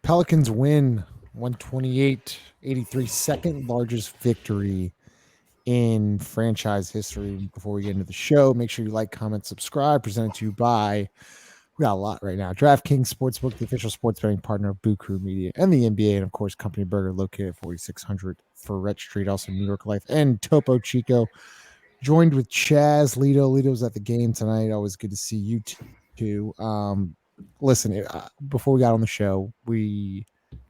Pelicans win 128-83, second largest victory in franchise history. Before we get into the show, make sure you like, comment, subscribe. Presented to you by, we got a lot right now, DraftKings Sportsbook, the official sports betting partner of Boo Crew Media and the NBA, and of course, Company Burger, located at 4600 Ferret Street, also New York Life, and Topo Chico. Joined with Chaz Lito. Lito's at the game tonight. Always good to see you two. Listen, before we got on the show, we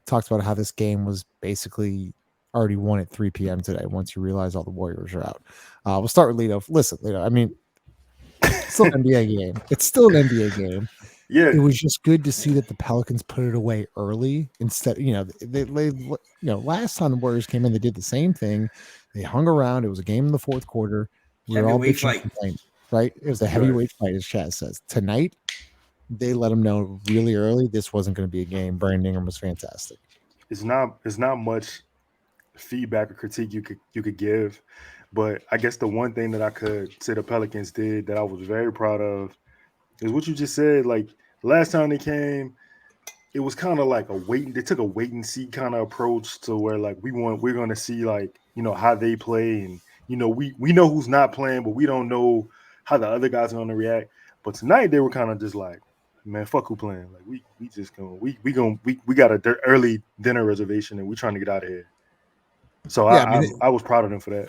talked about how this game was basically already won at 3 p.m. today once you realize all the Warriors are out. We'll start with Lito. Listen, Lito, I mean, it's still an NBA game. It's still an NBA game. Yeah, It was just good to see that the Pelicans put it away early instead. Last time the Warriors came in, they did the same thing. They hung around. It was a game in the fourth quarter. We were all Heavyweight bitching and fight. complaining, right? It was a right. heavyweight fight, as Chaz says. Tonight, they let them know really early this wasn't going to be a game. Brandon Ingram was fantastic. It's not much feedback or critique you could give, but I guess the one thing that I could say the Pelicans did that I was very proud of is what you just said. Like last time they came, it was kind of like they took a wait and see kind of approach to where like we're gonna see like how they play, and we know who's not playing, but we don't know how the other guys are gonna react. But tonight they were kind of just like, man, fuck who playing. Like we just going we got a early dinner reservation and we trying to get out of here. So Yeah, I I mean, I, I was proud of them for that.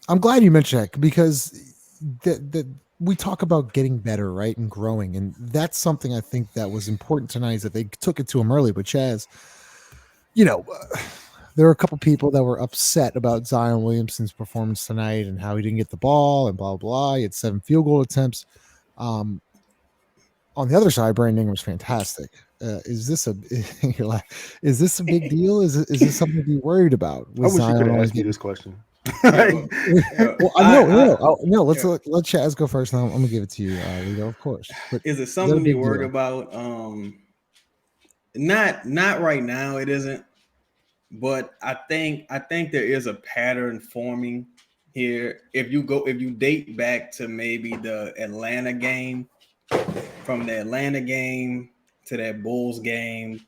I'm glad you mentioned that because we talk about getting better, right, and growing, and that's something I think that was important tonight. Is that they took it to him early, but Chaz, you know, there were a couple people that were upset about Zion Williamson's performance tonight and how he didn't get the ball and blah blah blah. He had 7 field goal attempts. Um, on the other side, Brandon Ingram was fantastic. Is this a you're like, is this a big deal? Is this something to be worried about I with wish you Zion could have only asked me getting? this question. Yeah, Like, well, yeah. Well, no, no, no, no. Let Chaz go first. Now I'm gonna give it to you, Leo, of course. But Is it is that something a to be big worried deal? about? Not right now. It isn't. But I think there is a pattern forming here. If you date back to maybe the Atlanta game, from the Atlanta game to that Bulls game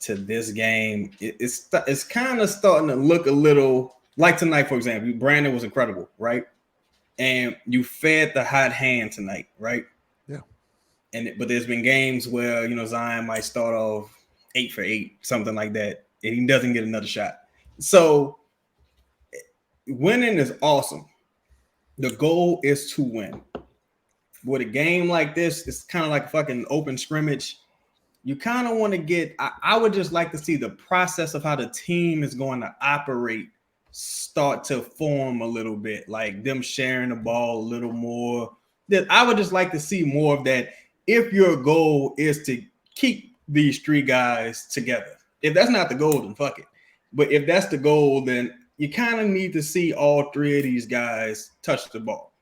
to this game, it's kind of starting to look a little like tonight. For example, Brandon was incredible, right? And you fed the hot hand tonight, right? Yeah. But there's been games where Zion might start off 8 for 8, something like that, and he doesn't get another shot. So winning is awesome. The goal is to win. With a game like this, it's kind of like a fucking open scrimmage. You kind of want to I would just like to see the process of how the team is going to operate start to form a little bit, like them sharing the ball a little more. That I would just like to see more of that if your goal is to keep these three guys together. If that's not the goal, then fuck it. But if that's the goal, then you kind of need to see all three of these guys touch the ball.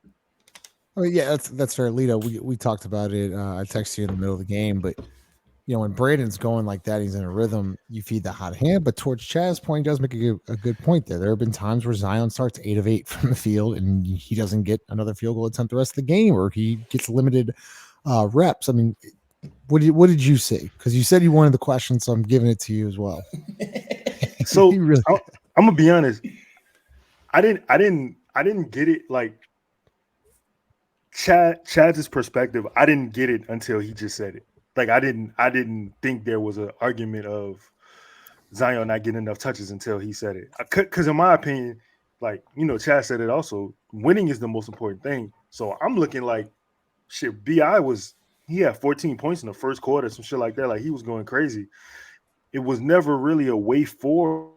I mean, yeah, that's fair, Lito. We talked about it. I texted you in the middle of the game, but when Braden's going like that, he's in a rhythm. You feed the hot hand. But towards Chaz's point, he does make a good point there. There have been times where Zion starts 8 of 8 from the field, and he doesn't get another field goal attempt the rest of the game, or he gets limited reps. I mean, what did you see? Because you said you wanted the question, so I'm giving it to you as well. so You really, I'm gonna be honest. I didn't get it. Like Chad's perspective, I didn't get it until he just said it. Like I didn't think there was an argument of Zion not getting enough touches until he said it. Because in my opinion, like Chad said it also. Winning is the most important thing. So I'm looking like shit. He had 14 points in the first quarter, some shit like that. Like he was going crazy. It was never really a way forward.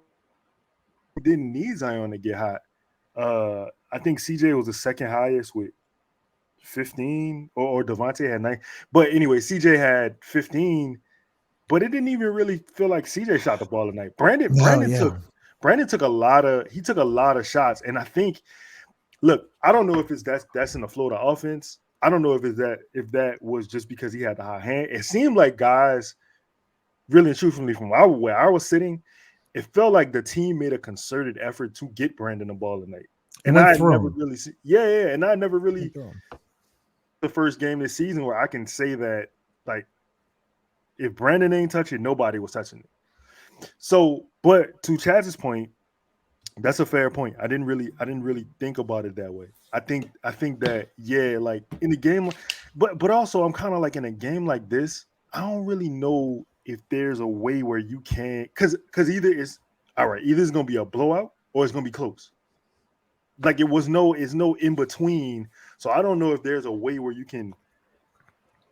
We didn't need Zion to get hot. I think CJ was the second highest with 15, or Devontae had 9. But anyway, CJ had 15, but it didn't even really feel like CJ shot the ball tonight. Brandon no, Brandon yeah. took Brandon took a lot of shots, and I think look, I don't know if that's in the flow of the offense. I don't know if that was just because he had the high hand. It seemed like guys, really and truthfully, from where I was sitting, it felt like the team made a concerted effort to get Brandon the ball tonight. It And went I had through never him. really seen, yeah, and I never Went really through him. the first game this season where I can say that like if Brandon ain't touching, nobody was touching it. So, but to Chaz's point, that's a fair point. I didn't really think about it that way. I think that yeah, like in a game, but also I'm kind of like in a game like this. I don't really know if there's a way where you can because either it's all right, either it's gonna be a blowout or it's gonna be close. Like it's no in between. So I don't know if there's a way where you can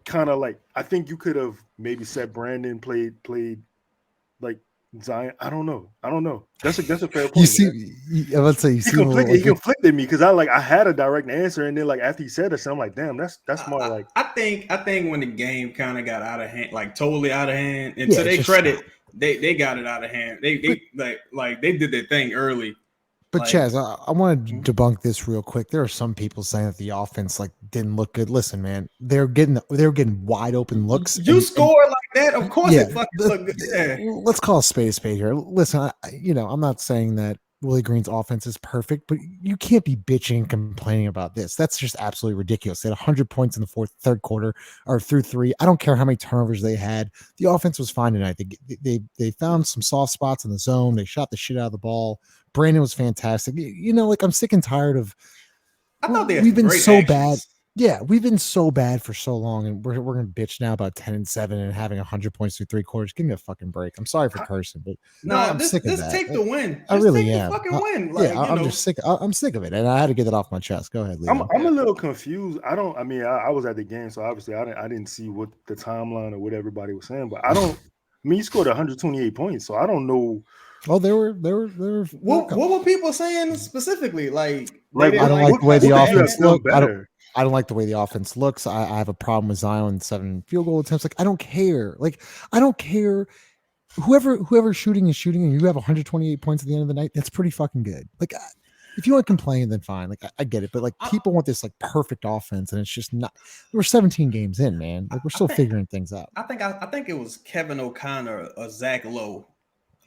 kind of like I think you could have maybe said Brandon played like Zion. I don't know. That's a fair You point. see, I would say you He seem a little conflicted. He like conflicted me because I had a direct answer, and then like after he said this, I'm like, damn, that's more like I think when the game kind of got out of hand, like totally out of hand, and Yeah, to their just credit, they got it out of hand. They like they did their thing early. But Like, Chaz, I want to debunk this real quick. There are some people saying that the offense like didn't look good. Listen, man, they're getting wide open looks. you score like that, of course yeah, it fucking look good. Yeah. let's call a spade here. Listen, I'm not saying that Willie Green's offense is perfect, but you can't be bitching and complaining about this. That's just absolutely ridiculous. They had 100 points in the third quarter, or through three. I don't care how many turnovers they had. The offense was fine tonight. They found some soft spots in the zone. They shot the shit out of the ball. Brandon was fantastic. Like I'm sick and tired of. I thought they had We've been great so actions. bad. Yeah, we've been so bad for so long, and we're gonna bitch now about 10-7 and having 100 points through three quarters. Give me a fucking break. I'm sorry for cursing, but I'm sick of that. Take the win. I Just really take am. the fucking win. Like, yeah, I'm just sick. I'm sick of it, and I had to get that off my chest. Go ahead, Leo. I'm a little confused. I mean, I was at the game, so obviously I didn't see what the timeline or what everybody was saying, but I don't. I mean, you scored 128 points, so I don't know. Oh, there were. What were people saying specifically? Like Like, I don't like the way the what could you have offense done looked. better? I don't like the way the offense looks. I have a problem with Zion 7 field goal attempts. Like I don't care. Like I don't care. Whoever's shooting is shooting, and you have 128 points at the end of the night. That's pretty fucking good. Like if you want to complain, then fine. Like I get it, but like people want this like perfect offense, and it's just not. We're 17 games in, man. Like we're still figuring things out. I think it was Kevin O'Connor or Zach Lowe,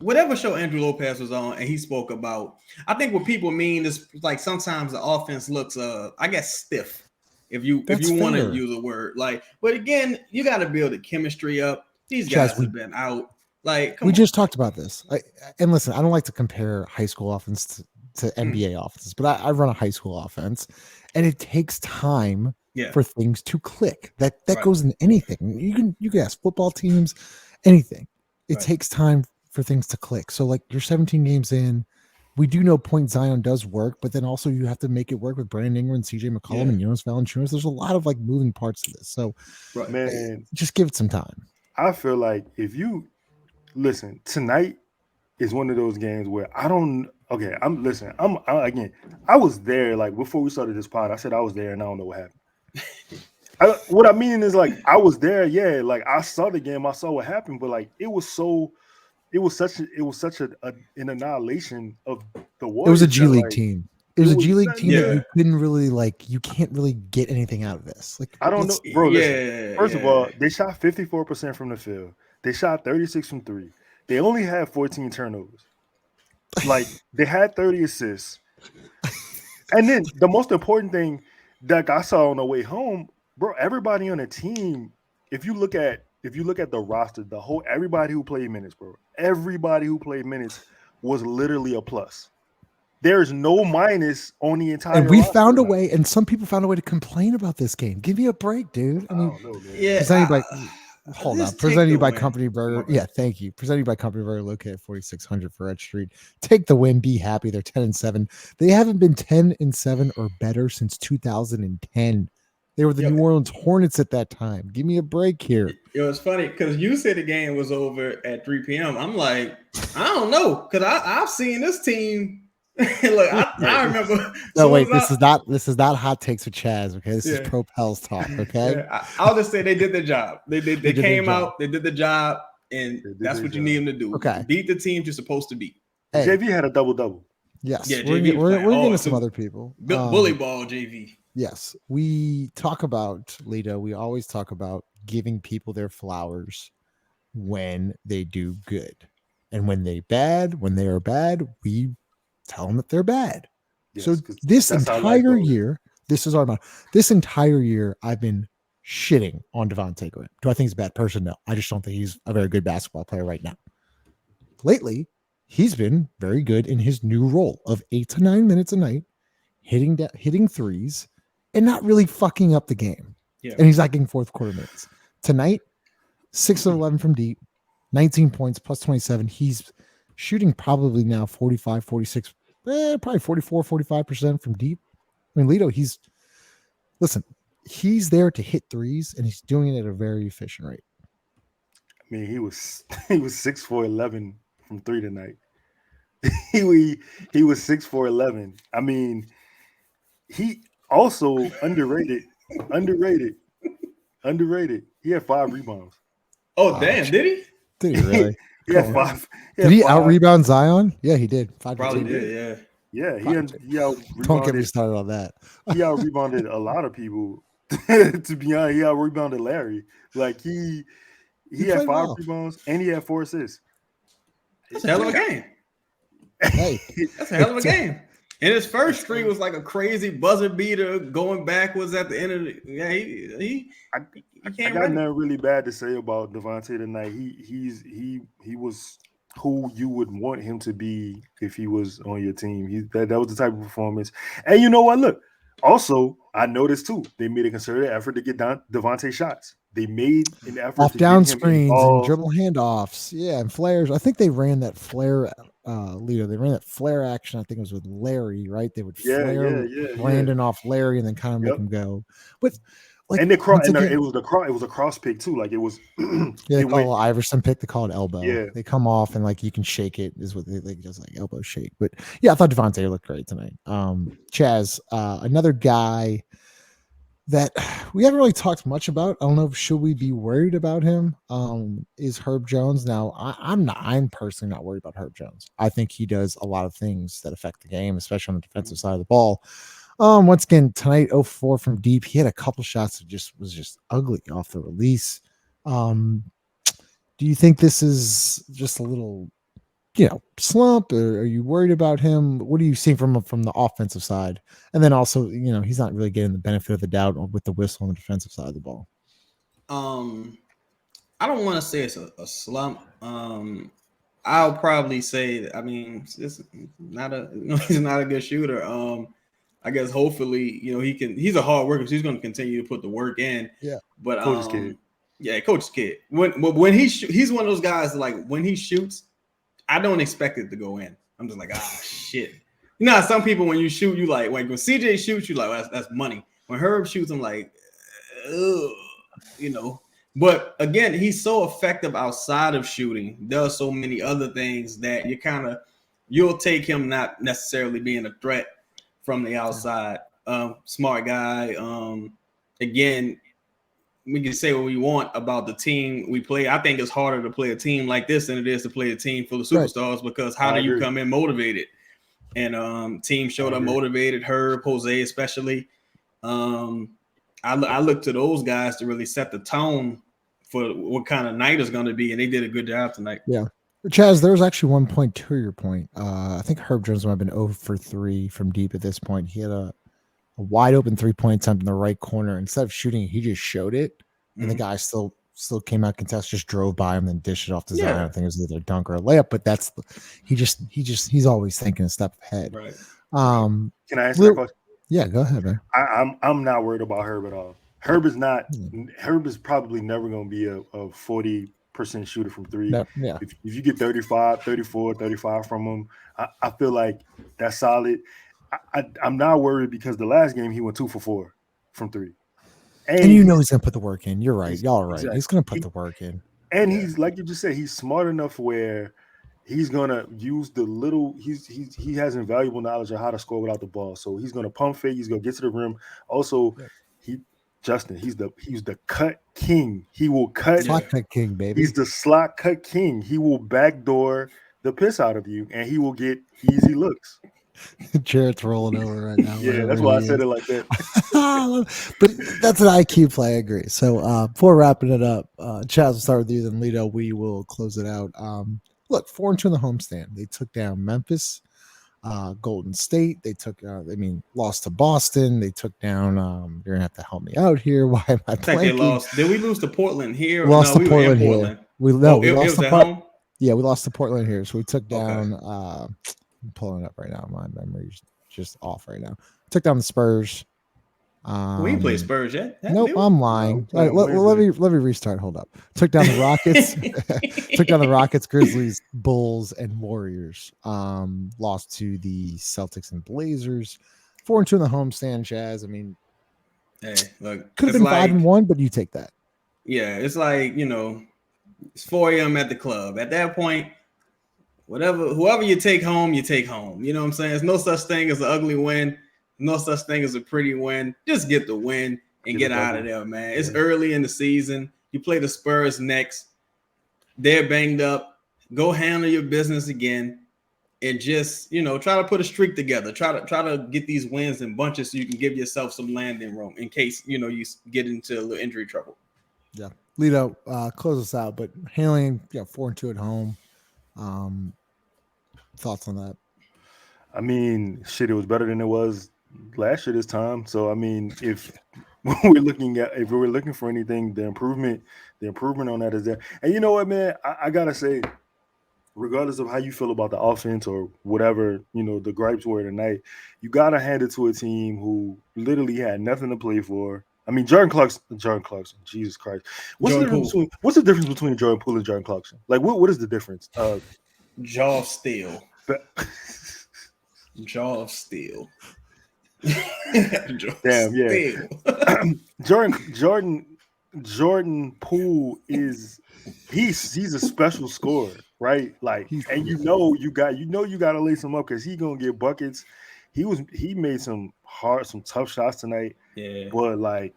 whatever show Andrew Lopez was on, and he spoke about. I think what people mean is like sometimes the offense looks, I guess, stiff. If you want to use a word like, but again, you got to build the chemistry up. These guys have been out. Like we just talked about this. And listen, I don't like to compare high school offense to NBA offenses, but I run a high school offense, and it takes time for things to click. That goes in anything. You can ask football teams, anything. It takes time for things to click. So like you're 17 games in. We do know Point Zion does work, but then also you have to make it work with Brandon Ingram and CJ McCollum and Jonas Valanciunas. There's a lot of like moving parts to this. So man, just give it some time. I feel like if you listen, tonight is one of those games where I was there like before we started this pod. I said I was there and I don't know what happened. What I mean is like I was there, yeah. Like I saw the game, I saw what happened, but like it was such an annihilation of the Warriors. It was a G League like, team. It was a G League team that you couldn't really like. You can't really get anything out of this. Like I don't know, bro. Listen, first of all, they shot 54% from the field. They shot 36 from three. They only had 14 turnovers. Like they had 30 assists. And then the most important thing that I saw on the way home, bro, everybody on the team, if you look at the roster, everybody who played minutes, bro, everybody who played minutes was literally a plus. There's no minus on the entire. And we found a way, and some people found a way to complain about this game. Give me a break, dude. I mean, hold on. Presented you by Company Burger. Yeah, thank you. Presented you by Company Burger, located at 4600 Fred Street. Take the win. Be happy. They're 10-7. They haven't been 10-7 or better since 2010. They were the New Orleans Hornets at that time. Give me a break here. It was funny because you said the game was over at 3 p.m. I'm like, I don't know, because I've seen this team. Look, I remember. No, wait. This is not hot takes with Chaz. Okay, this is Propels talk. Okay, I'll just say they did their job. They came out. They did the job, and that's what you need them to do. Okay, beat the teams you're supposed to beat. Hey. JV had a double. Yes, yeah, we're getting some other people. Bully ball, JV. Yes, we talk about Lito. We always talk about giving people their flowers when they do good, and when they are bad, we tell them that they're bad. Yes, so this entire year, this entire year, I've been shitting on Devontae Graham. Do I think he's a bad person? No, I just don't think he's a very good basketball player right now. lately, he's been very good in his new role of 8 to 9 minutes a night, hitting threes, and not really fucking up the game. Yeah. And he's not getting fourth quarter minutes. Tonight, 6 of 11 from deep, 19 points, plus 27. He's shooting probably now 45, 46, probably 44, 45% from deep. I mean, Lito, he's there to hit threes, and he's doing it at a very efficient rate. I mean, he was 6 for 11 from three tonight. he was 6 for 11. I mean, he also underrated. He had 5 rebounds. Oh damn! Did he? Did he really? He had 5. Did he out rebound Zion? Yeah, he did. 5 Probably to 2. did. Yeah. He out Don't get me started on that. He out rebounded a lot of people. To be honest, he out rebounded Larry. Like he had 5 rebounds and he had 4 assists. That's a hell of a game. Hey, that's a hell of a game. And his first streak was like a crazy buzzer beater going backwards at the end of the. Yeah, I got nothing really bad to say about Devontae tonight. He was who you would want him to be if he was on your team. That was the type of performance. And you know what? Look, also I noticed too. They made a concerted effort to get Devontae shots. They made an effort off to down get him screens involved. and dribble handoffs. Yeah, and flares. I think they ran that flare. Lito, they ran that flare action. I think it was with Larry, right? They would flare Brandon off Larry and then kind of make him go. But like, and the cross, it was a cross pick too. Like it was. They call Iverson pick. They call it elbow. Yeah, they come off and like you can shake it. Is what they just like elbow shake. But yeah, I thought Devontae looked great tonight. Chaz, another guy that we haven't really talked much about. I don't know. Should we be worried about him? Is Herb Jones? Now, I'm personally not worried about Herb Jones. I think he does a lot of things that affect the game, especially on the defensive side of the ball. Once again, tonight, 0-4 from deep. He had a couple shots that was just ugly off the release. Do you think this is just a little, slump, or are you worried about him? What are you seeing from the offensive side? And then also, he's not really getting the benefit of the doubt with the whistle on the defensive side of the ball. I don't want to say it's a slump. I'll probably say, I mean, he's not a good shooter. I guess hopefully, he's a hard worker, so he's going to continue to put the work in. Yeah. But coach's kid. Yeah, coach's kid. When he's one of those guys, like when he shoots, I don't expect it to go in. I'm just like, shit. Some people, when you shoot, you like when CJ shoots, you like, that's money. When Herb shoots, I'm like, ugh, But again, he's so effective outside of shooting, does so many other things that you'll take him not necessarily being a threat from the outside. Smart guy. Again, we can say what we want about the team we play. I think it's harder to play a team like this than it is to play a team full of superstars, because how do you come in motivated? And team showed up motivated, Herb, Jose especially. I look to those guys to really set the tone for what kind of night is going to be, and they did a good job tonight. Yeah. Chaz, there was actually one point to your point. I think Herb Jones might have been 0 for 3 from deep at this point. He had a wide open 3-point attempt in the right corner. Instead of shooting, he just showed it, and the guy still came out contest, just drove by him, then dished it off to Zion. I think it was either a dunk or a layup, but he's always thinking a step ahead. Right. Can I ask that question? Yeah, go ahead, man. I'm not worried about Herb at all. Herb is probably never going to be a 40% shooter from three. No, yeah. If you get 35, 34, 35 from him, I feel like that's solid. I'm not worried because the last game he went 2 for 4 from three. And he's going to put the work in. You're right. Y'all are right. Exactly. He's going to put the work in. And he's, like you just said, he's smart enough where he's going to use the little – he has invaluable knowledge of how to score without the ball. So he's going to pump fake. He's going to get to the rim. Also, he's the cut king. He will cut. Slot cut king, baby. He's the slot cut king. He will backdoor the piss out of you, and he will get easy looks. Jarrett's rolling over right now. Yeah, that's why I said it like that. But that's an IQ play. I agree. So before wrapping it up, Chaz, will start with you. Then Lito, we will close it out. Look, 4-2 in the homestand. They took down Memphis, Golden State. They took, lost to Boston. They took down. You're gonna have to help me out here. Why am I think they lost? Did we lose to Portland here? Lost to Portland here. We lost to Portland. Yeah, we lost to Portland here, so we took Okay. down. I'm pulling it up right now. My memory's just off right now. Took down the Spurs. We ain't played Spurs yet. Nope, I'm lying. No, All right, let me restart. Hold up. Took down the Rockets. Took down the Rockets, Grizzlies, Bulls, and Warriors. Lost to the Celtics and Blazers. 4-2 in the homestand, Jazz. I mean, Hey, look, could have it's been 5-1, but you take that. Yeah, it's like, it's 4 a.m. at the club. At that point, whoever you take home, you take home. You know what I'm saying? There's no such thing as an ugly win, no such thing as a pretty win. Just get the win and get out of there, man. It's early in the season. You play the Spurs next. They're banged up. Go handle your business again. And just, try to put a streak together. Try to get these wins in bunches so you can give yourself some landing room in case, you get into a little injury trouble. Yeah. Lito, close us out, but handling 4-2 at home. Thoughts on that? I mean, shit, it was better than it was last year this time. So I mean, if we're looking for anything, the improvement on that is there. And you know what, man, I gotta say, regardless of how you feel about the offense or whatever, the gripes were tonight, you gotta hand it to a team who literally had nothing to play for. I mean, Jordan Clarkson, Jesus Christ. What's the difference between Jordan Poole and Jordan Clarkson? Like, what is the difference? Jaw of steel. Jaw of steel. Damn, yeah. Jordan Poole he's a special scorer, right? Like, and you gotta lace him up because he's gonna get buckets. He made some tough shots tonight. Yeah. But like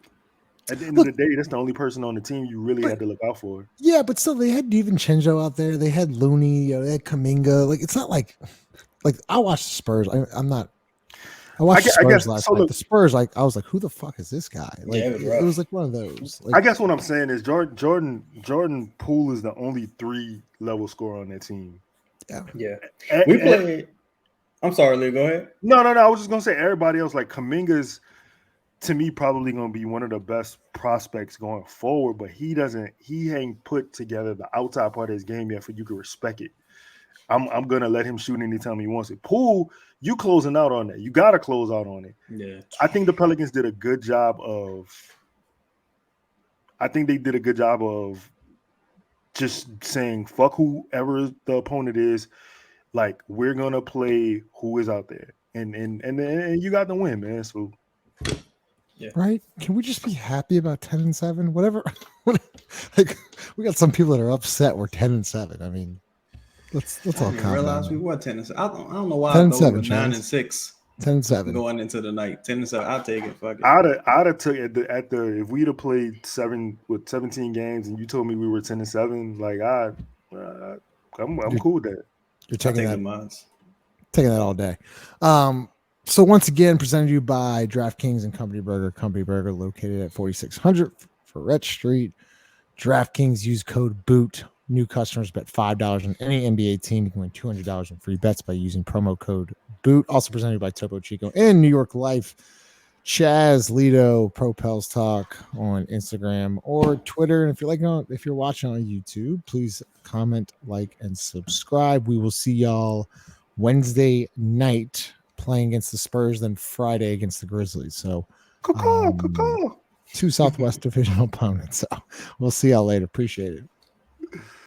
at the end of the day, that's the only person on the team you really had to look out for. Yeah, but still, they had DiVincenzo out there. They had Looney. They had Kuminga. Like, it's not like I watched the Spurs. I watched the Spurs last night. The Spurs, I was like, who the fuck is this guy? Like, it was like one of those. Like, I guess what I'm saying is Jordan Poole is the only 3-level scorer on that team. Yeah. We played. I'm sorry, Lee. Go ahead. No. I was just gonna say everybody else, like Kuminga's, to me, probably gonna be one of the best prospects going forward, but he ain't put together the outside part of his game yet for you to respect it. I'm gonna let him shoot anytime he wants it. Poole, you closing out on that. You gotta close out on it. Yeah. I think the Pelicans did a good job of just saying fuck whoever the opponent is. Like, we're gonna play who is out there. And you got the win, man. So yeah. Right? Can we just be happy about 10-7? Whatever. Like, we got some people that are upset we're 10-7. I mean, let's all calm realize down. We were 10-7. I don't know why I thought we were 9-6. 10-7 going into the night. 10-7. I'll take it. Fuck it. I'd have took it at the if we'd have played 17 games and you told me we were 10-7, like I'm cool with that. You're taking that all day. So once again, presented to you by DraftKings and Company Burger, located at 4600 Ferret Street. DraftKings, use code BOOT. New customers bet $5 on any NBA team. You can win $200 in free bets by using promo code BOOT. Also presented by Topo Chico and New York Life. Chaz, Lito, Pro Pels Talk on Instagram or Twitter. And if you're watching on YouTube, please comment, like, and subscribe. We will see y'all Wednesday night playing against the Spurs, then Friday against the Grizzlies. So, two Southwest Divisional opponents. So we'll see y'all later. Appreciate it.